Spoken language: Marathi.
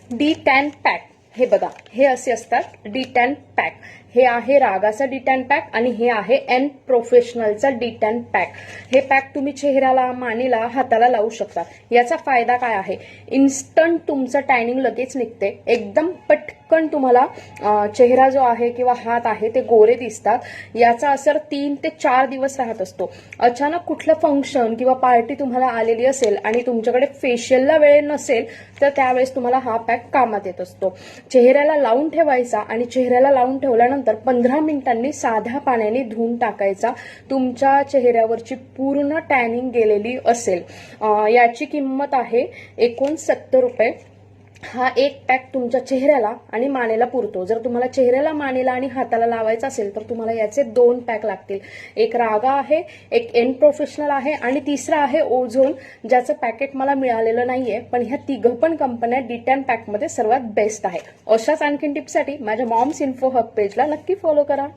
D10 पॅक, हे बघा, हे असे असतात D10 पॅक. हे आहे रागाचा D10 पॅक आणि हे आहे एन प्रोफेशनलचा D10 पॅक. हे पॅक तुम्ही चेहऱ्याला, मानेला, हाताला लावू शकता. याचा फायदा काय आहे? इन्स्टंट तुमचं टॅनिंग लगेच निघते. एकदम पटकन तुम्हाला चेहरा जो आहे किंवा हात आहे ते गोरे दिसतात. याचा असर 3 ते 4 दिवस राहत असतो. अचानक कुठलं फंक्शन किंवा पार्टी तुम्हाला आलेली असेल आणि तुमच्याकडे फेशियलला वेळ नसेल तर त्यावेळेस तुम्हाला हा पॅक कामात येत असतो. चेहऱ्याला लावून ठेवायचा आणि चेहऱ्याला लावून ठेवल्यानंतर 15 मिनिटांनी साध्या पाण्याने धुवून टाकायचा. तुमच्या चेहऱ्यावरची पूर्ण टॅनिंग गेलेली असेल. याची किंमत आहे 69 रुपये. हा एक पॅक तुमच्या चेहऱ्याला आणि मानेला पुरतो. जर तुम्हाला चेहऱ्याला, मानेला आणि हाताला लावायचा असेल तर तुम्हाला याचे 2 पॅक लागतील. एक रागा आहे, एक एन प्रोफेशनल आहे आणि तिसरा आहे ओझोन, ज्याचं पॅकेट मला मिळालेलं नाहीये. पण ह्या तिघं पण कंपन्या D10 पॅकमध्ये सर्वात बेस्ट आहे. अशाच आणखीन टिप्ससाठी माझ्या मॉम्स इन्फो हब पेजला नक्की फॉलो करा.